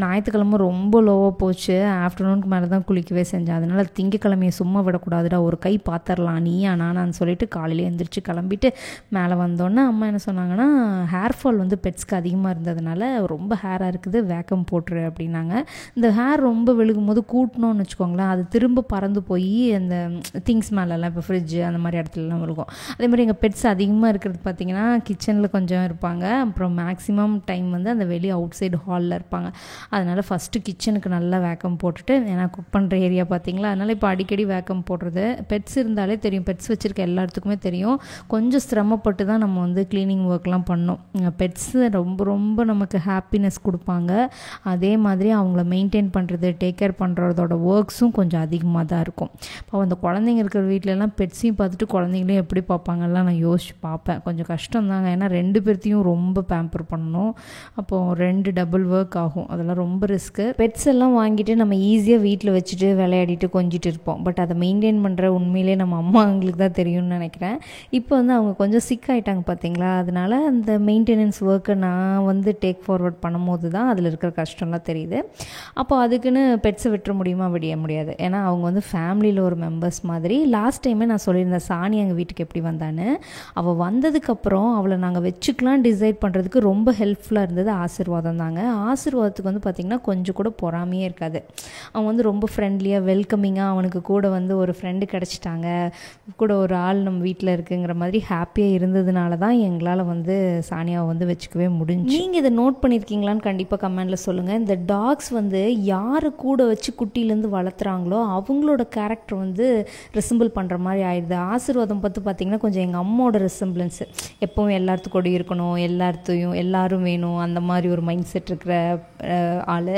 ஞாயிற்றுக்கிழமை ரொம்ப லோவாக போச்சு. ஆஃப்டர்நூனுக்கு மேலே தான் குளிக்கவே செஞ்சேன். அதனால் திங்கக்கிழமையை சும்மா விடக்கூடாதுடா, ஒரு கை பார்த்துடலாம் நீயா நானான்னு சொல்லிட்டு காலையில் எழுந்திரிச்சு கிளம்பிட்டு மேலே வந்தோன்னே அம்மா என்ன சொன்னாங்கன்னா, ஹேர் ஃபால் வந்து பெட்ஸ்க்கு அதிகமாக இருந்ததுனால ரொம்ப ஹேராக இருக்குது, வேக்கம் போட்டுரு அப்படின்னாங்க. இந்த ஹேர் ரொம்ப விழுகும் போது கூட்டணும்னு வச்சுக்கோங்களேன், அது திரும்ப பறந்து போய் அந்த திங்ஸ் மேலெல்லாம் இப்போ ஃப்ரிட்ஜு அந்த மாதிரி இடத்துலலாம் விழுகும். அதே மாதிரி எங்கள் பெட்ஸ் அதிகமாக இருக்கிறது பார்த்திங்கன்னா கிச்சனில் கொஞ்சம் இருப்பாங்க, அப்புறம் மேக்ஸிமம் டைம் வந்து அந்த வெளியே அவுட் சைடு ஹாலில் இருப்பாங்க. அதனால் ஃபஸ்ட்டு கிச்சனுக்கு நல்லா வேக்கம் போட்டுட்டு, ஏன்னா குக் பண்ணுற ஏரியா பார்த்திங்களா, அதனால் இப்போ அடிக்கடி வேக்கம் போடுறது. பெட்ஸ் இருந்தாலே தெரியும், பெட்ஸ் வச்சுருக்க எல்லாத்துக்குமே தெரியும், கொஞ்சம் சிரமப்பட்டு தான் நம்ம வந்து க்ளீனிங் ஒர்க்லாம் பண்ணோம். பெட்ஸு ரொம்ப ரொம்ப நமக்கு ஹாப்பினஸ் கொடுப்பாங்க. அதே மாதிரி அவங்கள மெயின்டைன் பண்ணுறது, டேக் கேர் பண்ணுறதோட ஒர்க்ஸும் கொஞ்சம் அதிகமாக தான் இருக்கும். இப்போ அந்த குழந்தைங்க இருக்கிற வீட்டிலலாம் பெட்ஸையும் பார்த்துட்டு குழந்தைங்களையும் எப்படி பார்ப்பாங்கலாம் நான் யோசிச்சு பார்ப்பேன். கொஞ்சம் கஷ்டம் தாங்க, ஏன்னா 2 பேர்த்தையும் ரொம்ப பேம்பர் பண்ணணும். அப்போது 2 டபுள் ஒர்க் ஆகும், அதெல்லாம் ரொம்ப ரிஸ்க்கு. பெட்ஸ் எல்லாம் வாங்கிட்டு நம்ம ஈஸியாக வீட்டில் வச்சுட்டு விளையாடிட்டு கொஞ்சிட்டு இருப்போம். பட் அதை மெயின்டைன் பண்ணுற உண்மையிலே நம்ம அம்மாங்களுக்கு தான் தெரியும்னு நினைக்கிறேன். இப்போ வந்து அவங்க கொஞ்சம் சிக் ஆகிட்டாங்க பார்த்தீங்களா, அதனால் அந்த மெயின்டெனன்ஸ் ஒர்க்கை நான் வந்து டேக் ஃபார்வர்ட் பண்ணும்போது தான் அதில் இருக்கிற கஷ்டம்லாம் தெரியுது. அப்போ அதுக்குன்னு பெட்ஸை விட்டுற முடியுமா? விட முடியாது. ஏன்னா அவங்க வந்து ஃபேமிலியில் ஒரு மெம்பர்ஸ் மாதிரி. லாஸ்ட் டைமே நான் சொல்லியிருந்தேன் சாணி எங்கள் வீட்டுக்கு எப்படி வந்தான்னு. அவள் வந்ததுக்கப்புறம் அவளை நாங்கள் வச்சுக்கலாம் டிசைட் பண்ணுறதுக்கு ரொம்ப ஹெல்ப்ஃபுல்லாக இருந்தது ஆசீர்வாதம் தாங்க. ஆசீர்வாதத்துக்கு வந்து பார்த்திங்கன்னா கொஞ்சம் கூட பொறாமையே இருக்காது. அவன் வந்து ரொம்ப ஃப்ரெண்ட்லியாக வெல்கமிங்காக, அவனுக்கு கூட வந்து ஒரு ஃப்ரெண்டு கிடச்சிட்டாங்க, கூட ஒரு ஆள் நம்ம வீட்டில் இருக்குங்கிற மாதிரி ஹாப்பியாக இருந்ததுனால தான் எங்களால் வந்து சானியாவை வந்து வச்சுக்கவே முடிஞ்சு. நீங்கள் இதை நோட் பண்ணியிருக்கீங்களான்னு கண்டிப்பாக கமெண்டில் சொல்லுங்கள். இந்த டாக்ஸ் வந்து யார் கூட வச்சு குட்டிலேருந்து வளர்த்துறாங்களோ அவங்களோட கேரக்டர் வந்து ரெசிம்பிள் பண்ணுற மாதிரி ஆயிடுது. ஆசீர்வாதம் பார்த்து பார்த்திங்கன்னா கொஞ்சம் எங்கள் அம்மாவோட ரெசிம்பிளன்ஸு, எப்பவும் எல்லாத்துக்கூட இருக்கணும், எல்லாரும் வேணும், அந்த மாதிரி ஒரு மைண்ட் செட் இருக்கிற ஆள்.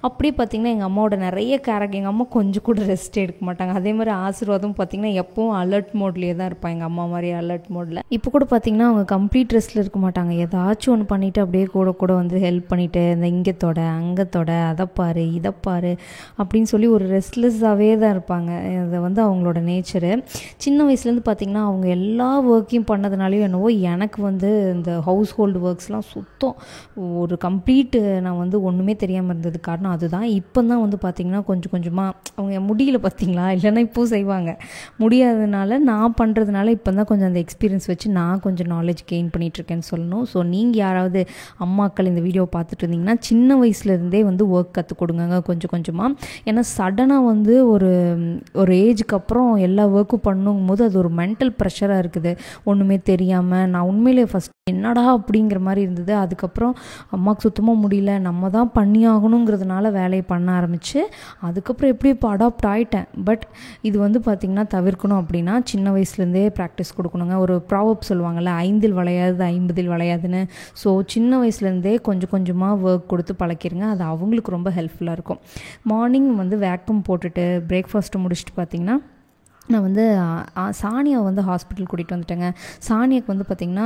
அப்படியே பார்த்திங்கன்னா எங்கள் அம்மாவோட நிறைய கேரக்டர், எங்கள் அம்மா கொஞ்சம் கூட ரெஸ்ட் எடுக்க மாட்டாங்க. அதே மாதிரி ஆசீர்வாதம் பார்த்திங்கன்னா எப்பவும் அலர்ட் மோட்லேயே தான் இருப்பாங்க, எங்கள் அம்மா மாதிரி அலர்ட் மோடில். இப்போ கூட பார்த்திங்கன்னா அவங்க கம்ப்ளீட் ரெஸ்ட்டில் இருக்க மாட்டாங்க, ஏதாச்சும் ஒன்று பண்ணிவிட்டு அப்படியே கூட வந்து ஹெல்ப் பண்ணிவிட்டு இந்த இங்கே தொட அங்கே தொட, அதை பாரு இதை பாரு அப்படின்னு சொல்லி ஒரு ரெஸ்ட்லெஸ்ஸாகவே தான் இருப்பாங்க. அதை வந்து அவங்களோட நேச்சரு. சின்ன வயசுலேருந்து பார்த்திங்கன்னா அவங்க எல்லா ஒர்க்கையும் பண்ணதுனாலையும் என்னவோ எனக்கு வந்து இந்த ஹவுஸ் ஹோல்டு ஒர்க்ஸ்லாம் சுத்தம் ஒரு கம்ப்ளீட்டு நான் வந்து ஒன்றுமே தெரியாமல் இருந்தது. காரணம் அதுதான். இப்போ தான் வந்து பார்த்திங்கன்னா கொஞ்சம் கொஞ்சமாக அவங்க முடியல பார்த்திங்களா, இல்லைன்னா இப்போது செய்வாங்க, முடியாததுனால நான் பண்ணுறதுனால இப்போ தான் கொஞ்சம் அந்த எக்ஸ்பீரியன்ஸ் வச்சு நான் கொஞ்சம் நாலேஜ் கெயின் பண்ணிகிட்ருக்கேன்னு சொல்லணும். ஸோ நீங்கள் யாராவது அம்மாக்கள் இந்த வீடியோ பார்த்துட்டு இருந்தீங்கன்னா சின்ன வயசுலேருந்தே வந்து ஒர்க் கற்றுக் கொடுங்க கொஞ்சம் கொஞ்சமாக. ஏன்னா சடனாக வந்து ஒரு ஏஜுக்கு அப்புறம் எல்லா ஒர்க்கும் பண்ணுங்கும் போது அது ஒரு மென்டல் ப்ரெஷராக இருக்குது, ஒன்றுமே தெரியாமல். நான் உண்மையிலே ஃபஸ்ட் என்னடா அப்படிங்கிற மாதிரி இருந்தது. அதுக்கப்புறம் அம்மாவுக்கு சுத்தமாக முடியல, நம்ம தான் பண்ணி ஆகணுங்கிறதுனால வேலையை பண்ண ஆரம்பித்து அதுக்கப்புறம் எப்படி இப்போ அடாப்ட் ஆகிட்டேன். பட் இது வந்து பார்த்திங்கன்னா தவிர்க்கணும் அப்படின்னா சின்ன வயசுலேருந்தே ப்ராக்டிஸ் கொடுக்கணுங்க. ஒரு ப்ராவர்ப் சொல்லுவாங்கள்ல, 5 வளையாது 50 வளையாதுன்னு. ஸோ சின்ன வயசுலேருந்தே கொஞ்சம் கொஞ்சமாக ஒர்க் கொடுத்து பழக்கிடுங்க, அது அவங்களுக்கு ரொம்ப ஹெல்ப்ஃபுல்லாக இருக்கும். மார்னிங் வந்து வேக்கம் போட்டுட்டு பிரேக்ஃபாஸ்ட்டு முடிச்சுட்டு பார்த்திங்கன்னா நான் வந்து சானியா வந்து ஹாஸ்பிட்டல் கூட்டிகிட்டு வந்துட்டேங்க. சானியாவுக்கு வந்து பார்த்திங்கன்னா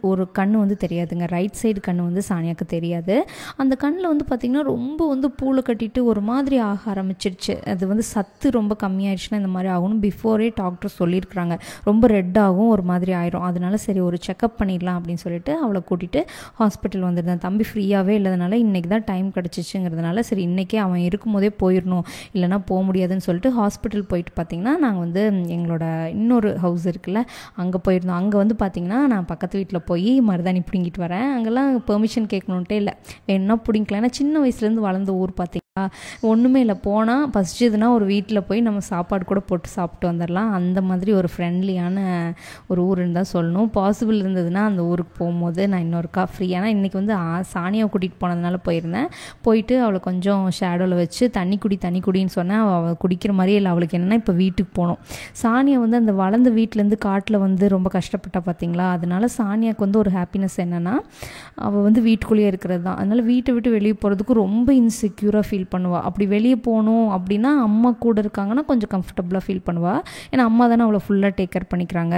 ஒரு கண் வந்து தெரியாதுங்க, ரைட் சைடு கண் வந்து சானியாவுக்கு தெரியாது. அந்த கண்ணில் வந்து பார்த்திங்கன்னா ரொம்ப வந்து பூளை கட்டிட்டு ஒரு மாதிரி ஆக ஆரம்பிச்சிடுச்சு. அது வந்து சத்து ரொம்ப கம்மியாயிடுச்சுன்னா இந்த மாதிரி ஆகணும். பிஃபோரே டாக்டர் சொல்லியிருக்கிறாங்க, ரொம்ப ரெட் ஆகும், ஒரு மாதிரி ஆயிரும். அதனால சரி ஒரு செக்கப் பண்ணிடலாம் அப்படின்னு சொல்லிட்டு அவளை கூட்டிகிட்டு ஹாஸ்பிட்டல் வந்துருந்தேன். தம்பி ஃப்ரீயாகவே இல்லாதனால இன்றைக்கி தான் டைம் கிடச்சிச்சுங்கிறதுனால சரி இன்றைக்கே அவன் இருக்கும்போதே போயிடணும், இல்லைனா போக முடியாதுன்னு சொல்லிட்டு ஹாஸ்பிட்டல் போயிட்டு பார்த்திங்கன்னா நாங்கள் வந்து எங்களோட இன்னொரு ஹவுஸ் இருக்குல்ல அங்கே போயிருந்தோம். அங்கே வந்து பார்த்திங்கன்னா நான் பக்கத்து வீட்டில் போய் மருதாணி பிடுங்கிட்டு வரேன். அங்கெல்லாம் பெர்மிஷன் கேட்கணுன்ட்டே இல்லை, வேணுன்னா பிடிங்கலாம். ஏன்னா சின்ன வயசுலேருந்து வளர்ந்த ஊர் பார்த்திங்கன்னா ஒன்றுமே இல்லை, போனால் பசிச்சதுன்னா ஒரு வீட்டில் போய் நம்ம சாப்பாடு கூட போட்டு சாப்பிட்டு வந்துடலாம். அந்த மாதிரி ஒரு ஃப்ரெண்ட்லியான ஒரு ஊருன்னு தான் சொல்லணும். பாசிபிள் இருந்ததுன்னா அந்த ஊருக்கு போகும்போது நான் இன்னொருக்கா ஃப்ரீயான இன்றைக்கி வந்து சானியாவை கூட்டிகிட்டு போனதுனால போயிருந்தேன். போயிட்டு அவளை கொஞ்சம் ஷேடோவில் வச்சு தண்ணி குடின்னு சொன்னேன். அவள் குடிக்கிற மாதிரியே இல்லை. அவளுக்கு என்னென்னா இப்போ வீட்டுக்கு போகணும். சானியா வந்து அந்த வளர்ந்த வீட்டிலேருந்து காட்டில் வந்து ரொம்ப கஷ்டப்பட்டா பார்த்திங்களா, அதனால சானியாவுக்கு வந்து ஒரு ஹாப்பினஸ் என்னென்னா அவள் வந்து வீட்டுக்குள்ளேயே இருக்கிறது தான். அதனால் வீட்டை விட்டு வெளியே போகிறதுக்கு ரொம்ப இன்செக்யூராக ஃபீல் பண்ணுவாள். அப்படி வெளியே போகணும் அப்படின்னா அம்மா கூட இருக்காங்கன்னா கொஞ்சம் கம்ஃபர்டபுளாக ஃபீல் பண்ணுவாள். ஏன்னா அம்மா தானே அவளை ஃபுல்லாக டேக் கேர் பண்ணிக்கிறாங்க.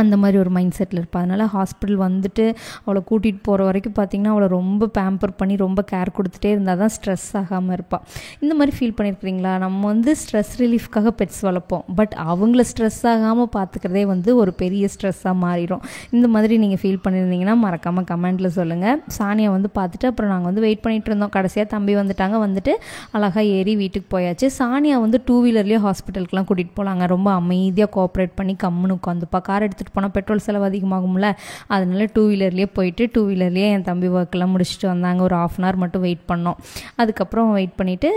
அந்த மாதிரி ஒரு மைண்ட் செட்டில் இருப்பாள். அதனால் ஹாஸ்பிட்டல் வந்துட்டு அவளை கூட்டிகிட்டு போகிற வரைக்கும் பார்த்திங்கன்னா அவளை ரொம்ப பேம்பர் பண்ணி ரொம்ப கேர் கொடுத்துட்டே இருந்தால் தான் ஸ்ட்ரெஸ் ஆகாமல் இருப்பாள். இந்த மாதிரி ஃபீல் பண்ணியிருக்கிறீங்களா? நம்ம வந்து ஸ்ட்ரெஸ் ரிலீஃப்காக பெட்ஸ் வளர்ப்போம், பட் அவங்கள ஸ்ட்ரெஸ் ஆகாமல் பார்த்துக்கிறதே வந்து ஒரு பெரிய ஸ்ட்ரெஸ்ஸாக மாறிடும். இந்த மாதிரி நீங்கள் ஃபீல் பண்ணியிருந்தீங்கன்னா மறக்காமல் கமெண்ட்டில் சொல்லுங்கள். சானியா வந்து பார்த்துட்டு அப்புறம் நாங்கள் வந்து வெயிட் பண்ணிகிட்டு இருந்தோம். கடைசியாக தம்பி வந்துட்டாங்க. வந்துட்டு அழகாக ஏறி வீட்டுக்கு போயாச்சு. சானியா வந்து 2 வீலர்லேயே ஹாஸ்பிட்டலுக்குலாம் கூட்டிகிட்டு போகலாங்க. ரொம்ப அமைதியாக கோஆப்ரேட் பண்ணி கம்முன்னு உட்காந்துப்பா. கார் எடுத்துகிட்டு போனால் பெட்ரோல் செலவு அதிகமாகும்ல, அதனால 2 வீலர்லேயே போயிட்டு 2 வீலர்லேயே என் தம்பி ஒர்க்கெல்லாம் முடிச்சுட்டு வந்தாங்க. ஒரு 1/2 hour மட்டும் வெயிட் பண்ணோம். அதுக்கப்புறம் வெயிட் பண்ணிவிட்டு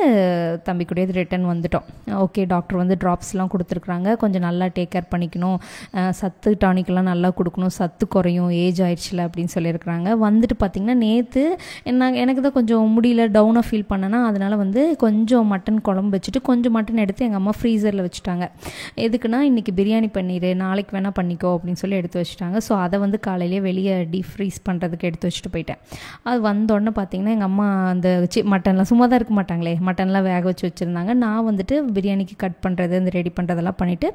தம்பி கூடயே ரிட்டர்ன் வந்துட்டோம். ஓகே, டாக்டர் வந்து ட்ராப்ஸ்லாம் கொடுத்துருக்குறாங்க. கொஞ்சம் நல்லா டேக் கேர் பண்ணிக்கணும், சத்து டானிக்கெல்லாம் நல்லா கொடுக்கணும், சத்து குறையும், ஏஜ் ஆயிடுச்சுல அப்படின்னு சொல்லியிருக்கிறாங்க. வந்துட்டு பார்த்திங்கன்னா நேற்று எனக்கு தான் கொஞ்சம் முடியல, டவுனாக ஃபீல் பண்ணேன்னா, அதனால் வந்து கொஞ்சம் மட்டன் குழம்பு வச்சுட்டு கொஞ்சம் மட்டன் எடுத்து எங்கள் அம்மா ஃப்ரீசரில் வச்சுட்டாங்க. எதுக்குன்னா இன்றைக்கி பிரியாணி பண்ணிடு, நாளைக்கு வேணால் பண்ணிக்கோ அப்படின்னு சொல்லி எடுத்து வச்சுட்டாங்க. ஸோ அதை வந்து காலையிலே வெளியே டீப் ஃப்ரீஸ் பண்ணுறதுக்கு எடுத்து வச்சுட்டு போயிட்டேன். அது வந்தோடனே பார்த்திங்கன்னா எங்கள் அம்மா அந்த மட்டன்லாம் சும்மா தான் இருக்க மாட்டாங்களே, மட்டன்லாம் வேக வச்சு வச்சுருந்தாங்க. நான் வந்துட்டு பிரியாணிக்கு கட் பண்ணுறது, அந்த ரெடி பண்ணுறதெல்லாம் பண்ணிவிட்டு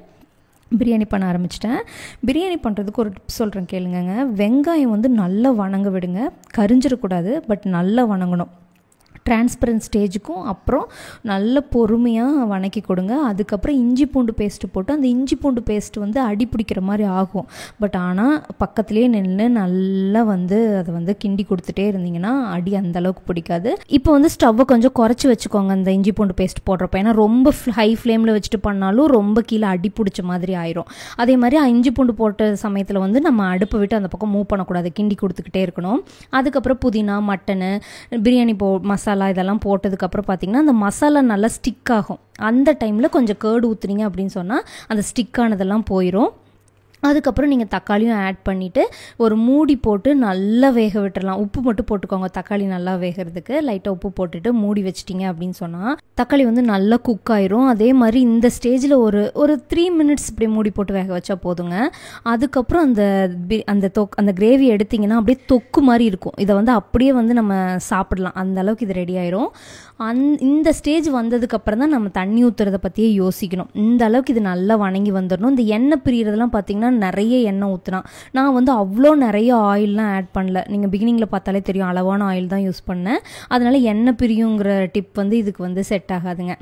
பிரியாணி பண்ண ஆரம்பிச்சிட்டேன். பிரியாணி பண்ணுறதுக்கு ஒரு டிப்ஸ் சொல்கிறேன் கேளுங்க. வெங்காயம் வந்து நல்லா வணங்க விடுங்க, கரிஞ்சிடக்கூடாது, பட் நல்லா வணங்கணும். டிரான்ஸ்பரண்ட் ஸ்டேஜுக்கும் அப்புறம் நல்ல பொறுமையாக வணக்கி கொடுங்க. அதுக்கப்புறம் இஞ்சி பூண்டு பேஸ்ட்டு போட்டு, அந்த இஞ்சி பூண்டு பேஸ்ட்டு வந்து அடி பிடிக்கிற மாதிரி ஆகும். பட் ஆனால் பக்கத்துலேயே நின்று நல்லா வந்து அதை வந்து கிண்டி கொடுத்துட்டே இருந்தீங்கன்னா அடி அந்தளவுக்கு பிடிக்காது. இப்போ வந்து ஸ்டவ்வை கொஞ்சம் குறைச்சி வச்சுக்கோங்க அந்த இஞ்சி பூண்டு பேஸ்ட் போடுறப்ப. ஏன்னா ரொம்ப ஹை ஃப்ளேமில் வச்சுட்டு பண்ணாலும் ரொம்ப கீழே அடி பிடிச்ச மாதிரி ஆயிரும். அதே மாதிரி இஞ்சி பூண்டு போட்ட சமயத்தில் வந்து நம்ம அடுப்பை விட்டு அந்த பக்கம் மூவ் பண்ணக்கூடாது, கிண்டி கொடுத்துக்கிட்டே இருக்கணும். அதுக்கப்புறம் புதினா, மட்டனு, பிரியாணி மசாலா இதெல்லாம் போட்டதுக்கப்புறம் பார்த்திங்கன்னா அந்த மசாலா நல்லா ஸ்டிக் ஆகும். அந்த டைமில் கொஞ்சம் கேர்டு ஊற்றுனீங்க அப்படின்னு சொன்னால் அந்த ஸ்டிக்கானதெல்லாம் போயிடும். அதுக்கப்புறம் நீங்கள் தக்காளியும் ஆட் பண்ணிவிட்டு ஒரு மூடி போட்டு நல்லா வேக விட்டுடலாம். உப்பு மட்டும் போட்டுக்கோங்க, தக்காளி நல்லா வேகிறதுக்கு. லைட்டாக உப்பு போட்டுட்டு மூடி வச்சிட்டிங்க அப்படின்னு சொன்னால் தக்காளி வந்து நல்லா குக் ஆயிரும். அதே மாதிரி இந்த ஸ்டேஜில் ஒரு 3 minutes இப்படி மூடி போட்டு வேக வச்சா போதுங்க. அதுக்கப்புறம் அந்த கிரேவி எடுத்திங்கன்னா அப்படியே தொக்கு மாதிரி இருக்கும். இதை வந்து அப்படியே வந்து நம்ம சாப்பிடலாம், அந்த அளவுக்கு இது ரெடி ஆயிரும். இந்த ஸ்டேஜ் வந்ததுக்கப்புறம் தான் நம்ம தண்ணி ஊற்றுறதை பற்றியே யோசிக்கணும். இந்த அளவுக்கு இது நல்லா வணங்கி வந்துடணும். இந்த எண்ணெய் பிரியறதெல்லாம் பார்த்திங்கன்னா நிறைய எண்ணெய் ஊற்றினா, நான் வந்து அவ்வளோ நிறைய ஆயிலெலாம் ஆட் பண்ணல. நீங்கள் பிகினிங்கில் பார்த்தாலே தெரியும், அளவான ஆயில் தான் யூஸ் பண்ணேன். அதனால் எண்ணெய் பிரியுங்கிற டிப் வந்து இதுக்கு வந்து செட் ஆகாதுங்க.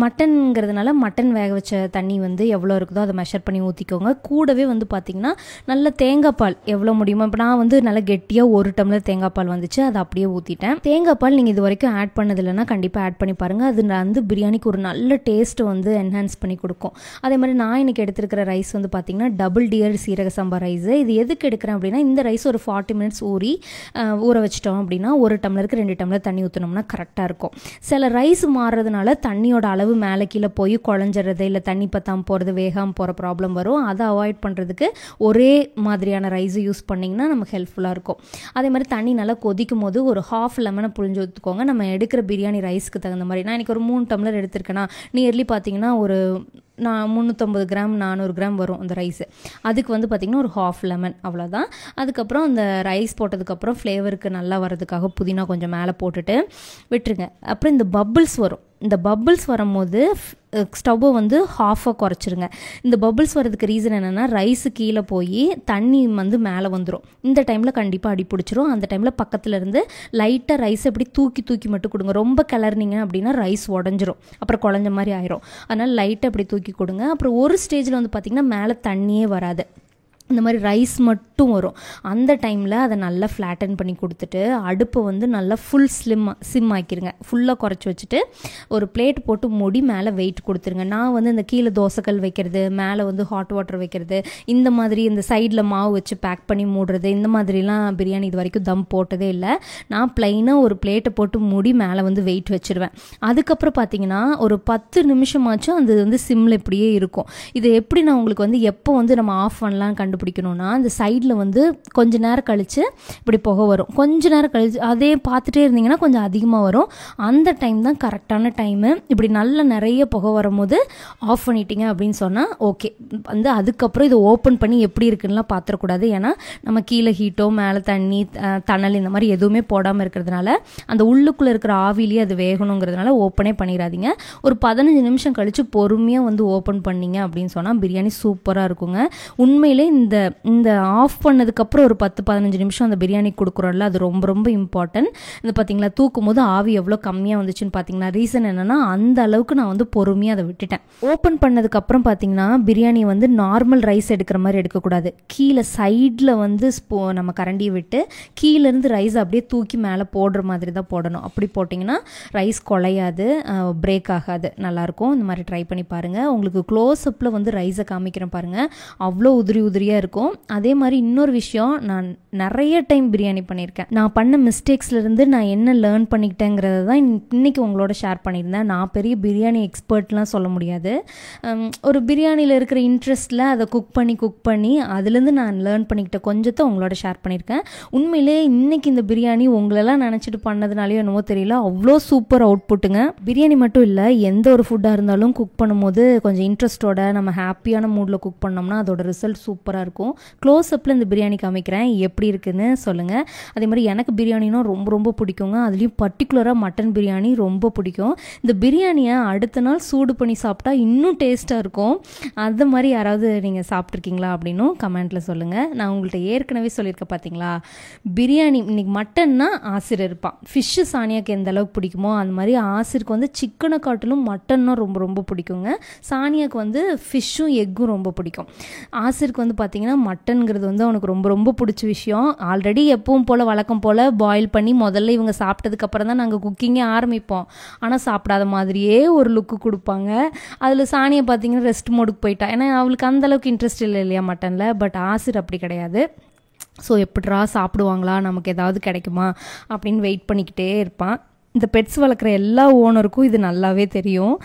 மட்டன்ங்கிறதுனால மட்டன் வேக வச்ச தண்ணி வந்து எவ்வளோ இருக்குதோ அதை மெஷர் பண்ணி ஊற்றிக்கோங்க. கூடவே வந்து பார்த்திங்கன்னா நல்ல தேங்காய் பால் எவ்வளோ முடியுமோ. இப்போ நான் வந்து நல்லா கெட்டியாக 1 டம்ளர் தேங்காய் பால் வந்துச்சு, அதை அப்படியே ஊற்றிட்டேன். தேங்காய் பால் நீங்கள் இது வரைக்கும் ஆட் பண்ணதில்லைன்னா கண்டிப்பாக ஆட் பண்ணி பாருங்கள். அது வந்து பிரியாணிக்கு ஒரு நல்ல டேஸ்ட்டு வந்து என்ஹான்ஸ் பண்ணி கொடுக்கும். அதே மாதிரி நான் இன்றைக்கி எடுத்துருக்கிற ரைஸ் வந்து பார்த்திங்கன்னா டபுள் டியர் சீரக சம்பா ரைஸு. இது எதுக்கு எடுக்கிறேன் அப்படின்னா, இந்த ரைஸ் ஒரு 40 minutes ஊற வச்சிட்டோம் அப்படின்னா 1 டம்ளருக்கு 2 டம்ளர் தண்ணி ஊற்றினோம்னா கரெக்டாக இருக்கும். சில ரைஸ் மாறுறதுனால தண்ணியோட அளவு மேலே கீழே போய் குழஞ்சிறது, இல்லை தண்ணி பத்தாமல் போகிறது, வேகாமல் போகிற ப்ராப்ளம் வரும். அதை அவாய்ட் பண்ணுறதுக்கு ஒரே மாதிரியான ரைஸு யூஸ் பண்ணிங்கன்னா நமக்கு ஹெல்ப்ஃபுல்லாக இருக்கும். அதே மாதிரி தண்ணி நல்லா கொதிக்கும் போது ஒரு 1/2 லெமனை புழிஞ்சு ஊற்றிக்கோங்க. நம்ம எடுக்கிற பிரியாணி ரைஸ்க்கு தகுந்த மாதிரி. நான் இன்றைக்கி ஒரு 3 டம்ளர் எடுத்திருக்கேன்னா நியர்லி பார்த்தீங்கன்னா ஒரு 350 கிராம் 400 கிராம் வரும் அந்த ரைஸு. அதுக்கு வந்து பார்த்திங்கன்னா ஒரு 1/2 லெமன், அவ்வளோதான். அதுக்கப்புறம் அந்த ரைஸ் போட்டதுக்கப்புறம் ஃப்ளேவருக்கு நல்லா வரதுக்காக புதினா கொஞ்சம் மேலே போட்டுட்டு விட்டுருங்க. அப்புறம் இந்த பபிள்ஸ் வரும். இந்த பபிள்ஸ் வரும்போது ஸ்டவ்வை வந்து 1/2 குறைச்சிருங்க. இந்த பபிள்ஸ் வரதுக்கு ரீசன் என்னென்னா, ரைஸு கீழே போய் தண்ணி வந்து மேலே வந்துடும். இந்த டைமில் கண்டிப்பாக அடி பிடிச்சிரும். அந்த டைமில் பக்கத்தில் இருந்து லைட்டாக ரைஸ் எப்படி தூக்கி மட்டும் கொடுங்க. ரொம்ப கிளறினீங்க அப்படின்னா ரைஸ் உடஞ்சிரும், அப்புறம் குழஞ்ச மாதிரி ஆயிரும். அதனால் லைட்டாக அப்படி தூக்கி கொடுங்க. அப்புறம் ஒரு ஸ்டேஜில் வந்து பார்த்திங்கன்னா மேலே தண்ணியே வராது, இந்த மாதிரி ரைஸ் மட்டும் வரும். அந்த டைமில் அதை நல்லா ஃப்ளாட்டன் பண்ணி கொடுத்துட்டு அடுப்பை வந்து நல்லா சிம் ஆக்கிடுங்க. ஃபுல்லாக குறைச்சி வச்சுட்டு ஒரு பிளேட் போட்டு மூடி மேலே வெயிட் கொடுத்துருங்க. நான் வந்து இந்த கீழே தோசைக்கல் வைக்கிறது, மேலே வந்து ஹாட் வாட்டர் வைக்கிறது, இந்த மாதிரி இந்த சைடில் மாவு வச்சு பேக் பண்ணி மூடுறது, இந்த மாதிரிலாம் பிரியாணி இது வரைக்கும் தம் போட்டதே இல்லை. நான் ப்ளைனாக ஒரு பிளேட்டை போட்டு மூடி மேலே வந்து வெயிட் வச்சுருவேன். அதுக்கப்புறம் பார்த்தீங்கன்னா ஒரு 10 நிமிஷமாச்சும் அது வந்து சிம்மில் இப்படியே இருக்கும். இது எப்படி நான் உங்களுக்கு வந்து எப்போ வந்து நம்ம ஆஃப் பண்ணலாம் கண்டுபிடிக்கணும்னா, அந்த சைடில் வந்து கொஞ்ச நேரம் கழித்து இப்படி புகை வரும். கொஞ்ச நேரம் கழித்து அதே பார்த்துட்டே இருந்தீங்கன்னா கொஞ்சம் அதிகமாக வரும். அந்த டைம் தான் கரெக்டான டைமு. இப்படி நல்ல நிறைய புகை வரும்போது ஆஃப் பண்ணிட்டீங்க அப்படின்னு சொன்னால் ஓகே. வந்து அதுக்கப்புறம் இதை ஓப்பன் பண்ணி எப்படி இருக்குன்னுலாம் பார்த்துடக்கூடாது. ஏன்னா நம்ம கீழே ஹீட்டோ மேலே தண்ணி தணல் இந்த மாதிரி எதுவுமே போடாமல் இருக்கிறதுனால அந்த உள்ளுக்குள்ளே இருக்கிற ஆவிலேயே அது வேகணுங்கிறதுனால ஓப்பனே பண்ணிடாதீங்க. ஒரு 15 நிமிஷம் கழித்து பொறுமையாக வந்து ஓப்பன் பண்ணிங்க அப்படின்னு சொன்னால் பிரியாணி சூப்பராக இருக்குங்க. உண்மையிலே இந்த இந்த ஆஃப் பண்ணதுக்கப்புறம் ஒரு 10-15 நிமிஷம் அந்த பிரியாணி கொடுக்குறோம்ல, அது ரொம்ப ரொம்ப இம்பார்ட்டன்ட். இந்த பார்த்தீங்களா, தூக்கும் போது ஆவி எவ்வளோ கம்மியாக வந்துச்சுன்னு பார்த்தீங்களா. ரீசன் என்னென்னா அந்த அளவுக்கு நான் வந்து பொறுமையாக அதை விட்டுட்டேன். ஓப்பன் பண்ணதுக்கப்புறம் பார்த்தீங்கன்னா பிரியாணி வந்து நார்மல் ரைஸ் எடுக்கிற மாதிரி எடுக்கக்கூடாது. கீழே சைடில் வந்து நம்ம கரண்டியை விட்டு கீழேருந்து ரைஸ் அப்படியே தூக்கி மேலே போடுற மாதிரி தான் போடணும். அப்படி போட்டிங்கன்னா ரைஸ் குலையாது, பிரேக் ஆகாது, நல்லாயிருக்கும். இந்த மாதிரி ட்ரை பண்ணி பாருங்கள். உங்களுக்கு க்ளோஸ்அப்பில் வந்து ரைஸை காமிக்கிறேன் பாருங்கள், அவ்வளோ உதிரி உதிரியாக இருக்கும். அதே மாதிரி இன்னொரு விஷயம், நான் நிறைய டைம் பிரியாணி பண்ணியிருக்கேன். நான் பண்ண மிஸ்டேக்ஸ்லேருந்து நான் என்ன லேர்ன் பண்ணிக்கிட்டேங்கிறத தான் இன்றைக்கி உங்களோட ஷேர் பண்ணியிருந்தேன். நான் பெரிய பிரியாணி எக்ஸ்பர்ட்லாம் சொல்ல முடியாது. ஒரு பிரியாணியில் இருக்கிற இன்ட்ரெஸ்ட்டில் அதை குக் பண்ணி அதுலேருந்து நான் லேர்ன் பண்ணிக்கிட்ட கொஞ்சத்தை உங்களோட ஷேர் பண்ணியிருக்கேன். உண்மையிலே இன்றைக்கி இந்த பிரியாணி உங்களெல்லாம் நினச்சிட்டு பண்ணதுனாலேயோ என்னவோ தெரியல, அவ்வளோ சூப்பர் அவுட்புட்டுங்க. பிரியாணி மட்டும் இல்லை, எந்த ஒரு ஃபுட்டாக இருந்தாலும் குக் பண்ணும்போது கொஞ்சம் இன்ட்ரெஸ்ட்டோட நம்ம ஹாப்பியான மூடில் குக் பண்ணோம்னா அதோட ரிசல்ட் சூப்பராக இருக்கும். க்ளோஸ்அப்பில் இந்த பிரியாணி காமிக்கிறேன், எப்படி இருக்குன்னு சொல்லுங்கள். அதே மாதிரி எனக்கு பிரியாணினா ரொம்ப ரொம்ப பிடிக்குங்க. அதுலேயும் பர்டிகுலராக மட்டன் பிரியாணி ரொம்ப பிடிக்கும். இந்த பிரியாணியை அடுத்த நாள் சூடு பண்ணி சாப்பிட்டா இன்னும் டேஸ்ட்டாக இருக்கும். அது மாதிரி யாராவது நீங்கள் சாப்பிட்ருக்கீங்களா அப்படின்னும் கமெண்ட்டில் சொல்லுங்கள். நான் உங்கள்கிட்ட ஏற்கனவே சொல்லியிருக்கேன் பார்த்தீங்களா, பிரியாணி இன்னைக்கு மட்டன்னா ஆசிர் இருப்பான். ஃபிஷ்ஷு சானியாவுக்கு எந்த அளவுக்கு பிடிக்குமோ அந்த மாதிரி ஆசிருக்கு வந்து சிக்கனை காட்டிலும் மட்டன்னா ரொம்ப ரொம்ப பிடிக்குங்க. சானியாவுக்கு வந்து ஃபிஷ்ஷும் எக்கும் ரொம்ப பிடிக்கும். ஆசிருக்கு வந்து பார்த்திங்கன்னா மட்டன்கிறது வந்து அவனுக்கு ரொம்ப ரொம்ப பிடிச்ச விஷயம். ஆல்ரெடி எப்பவும் போல் வழக்கம் போல் பாயில் பண்ணி முதல்ல இவங்க சாப்பிட்டதுக்கப்புறம் தான் நாங்கள் குக்கிங்கே ஆரம்பிப்போம். ஆனால் சாப்பிடாத மாதிரியே ஒரு லுக்கு கொடுப்பாங்க. அதில் சானியை பார்த்திங்கன்னா ரெஸ்ட் மோடுக்கு போயிட்டா, ஏன்னா அவளுக்கு அந்தளவுக்கு இன்ட்ரெஸ்ட் இல்லை இல்லையா மட்டனில். பட் ஆசிர் அப்படி கிடையாது. ஸோ எப்படிரா சாப்பிடுவாங்களா, நமக்கு ஏதாவது கிடைக்குமா அப்படின்னு வெயிட் பண்ணிக்கிட்டே இருப்பான். இந்த பெட்ஸ் வளர்க்குற எல்லா ஓனருக்கும் இது நல்லாவே தெரியும்.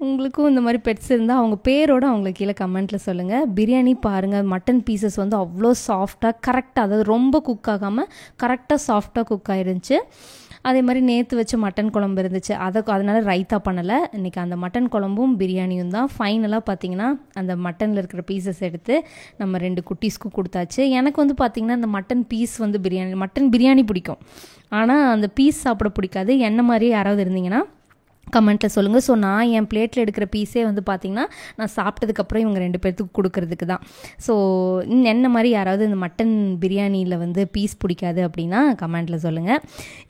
உங்களுக்கும் இந்த மாதிரி பெட்ஸ் இருந்தால் அவங்க பேரோடு அவங்களுக்கு கீழே கமெண்ட்டில் சொல்லுங்கள். பிரியாணி பாருங்கள், மட்டன் பீசஸ் வந்து அவ்வளோ சாஃப்டாக கரெக்டாக, அதாவது ரொம்ப குக் ஆகாமல் கரெக்டாக சாஃப்டாக குக் ஆயிருந்துச்சு. அதே மாதிரி நேற்று வச்ச மட்டன் குழம்பு இருந்துச்சு, அதனால் ரைத்தா பண்ணலை. இன்றைக்கி அந்த மட்டன் குழம்பும் பிரியாணியும் தான். ஃபைனலாக பார்த்திங்கன்னா அந்த மட்டனில் இருக்கிற பீசஸ் எடுத்து நம்ம 2 குட்டீஸ்க்கும் கொடுத்தாச்சு. எனக்கு வந்து பார்த்திங்கன்னா அந்த மட்டன் பீஸ் வந்து மட்டன் பிரியாணி பிடிக்கும், ஆனால் அந்த பீஸ் சாப்பிட பிடிக்காது. என்ன மாதிரியே யாராவது இருந்தீங்கன்னா கமெண்ட்டில் சொல்லுங்கள். ஸோ நான் என் பிளேட்டில் எடுக்கிற பீஸே வந்து பார்த்திங்கன்னா நான் சாப்பிட்டதுக்கப்புறம் இவங்க 2 பேர்த்துக்கு கொடுக்கறதுக்கு தான். ஸோ என்ன மாதிரி யாராவது இந்த மட்டன் பிரியாணியில் வந்து பீஸ் பிடிக்காது அப்படின்னா கமெண்ட்டில் சொல்லுங்கள்.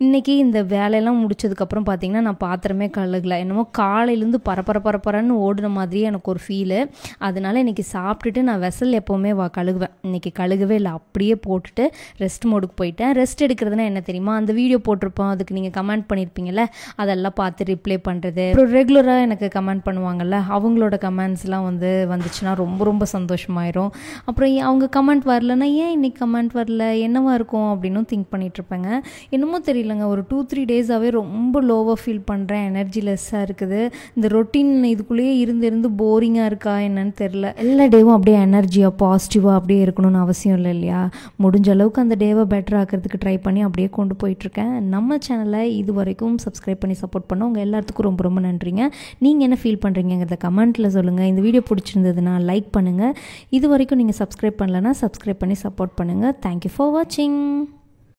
இன்றைக்கி இந்த வேலையெல்லாம் முடிச்சதுக்கப்புறம் பார்த்திங்கன்னா நான் பாத்திரமே கழுகலை. என்னமோ காலையிலேருந்து பரப்பரன்னு ஓடுன மாதிரியே எனக்கு ஒரு ஃபீலு. அதனால் இன்றைக்கி சாப்பிட்டுட்டு நான் வெசல் எப்போவுமே கழுகுவேன். இன்றைக்கி கழுகவே இல்லை, அப்படியே போட்டுட்டு ரெஸ்ட் மோடுக்கு போயிட்டேன். ரெஸ்ட் எடுக்கிறதுனா என்ன தெரியுமா, அந்த வீடியோ போட்டிருப்போம், அதுக்கு நீங்கள் கமெண்ட் பண்ணியிருப்பீங்கள்ல, அதெல்லாம் பார்த்து ரிப்ளை பண்ணுறது. அப்புறம் ரெகுலராக எனக்கு கமெண்ட் பண்ணுவாங்கள்ல, அவங்களோட கமெண்ட்ஸ்லாம் வந்துச்சுன்னா ரொம்ப ரொம்ப சந்தோஷமாயிரும். அப்புறம் அவங்க கமெண்ட் வரலன்னா ஏன் இன்றைக்கி கமெண்ட் வரல, என்னவா இருக்கும் அப்படின்னு திங்க் பண்ணிகிட்ருப்பேங்க. என்னமோ தெரியலங்க, ஒரு 2-3 டேஸாகவே ரொம்ப லோவாக ஃபீல் பண்ணுறேன், எனர்ஜி லெஸ்ஸாக இருக்குது. இந்த ரொட்டீன் இதுக்குள்ளேயே இருந்து போரிங்காக இருக்கா என்னன்னு தெரில. எல்லா டேவும் அப்படியே எனர்ஜியாக பாசிட்டிவாக அப்படியே இருக்கணும்னு அவசியம் இல்லை இல்லையா. முடிஞ்ச அளவுக்கு அந்த டேவை பெட்டர் ஆக்கிறதுக்கு ட்ரை பண்ணி அப்படியே கொண்டு போயிட்டுருக்கேன். நம்ம சேனலை இது வரைக்கும் சப்ஸ்கிரைப் பண்ணி சப்போர்ட் பண்ண உங்கள் எல்லாத்துக்கும் ரொம்ப ரொம்ப நன்றிங்க. நீங்கள் என்ன ஃபீல் பண்ணுறீங்கிறத கமெண்ட்டில் சொல்லுங்கள். இந்த வீடியோ பிடிச்சிருந்ததுன்னா லைக் பண்ணுங்கள். இது வரைக்கும் நீங்கள் சப்ஸ்கிரைப் பண்ணலைன்னா சப்ஸ்கிரைப் பண்ணி சப்போர்ட் பண்ணுங்கள். தேங்க்யூ ஃபார் வாட்சிங்.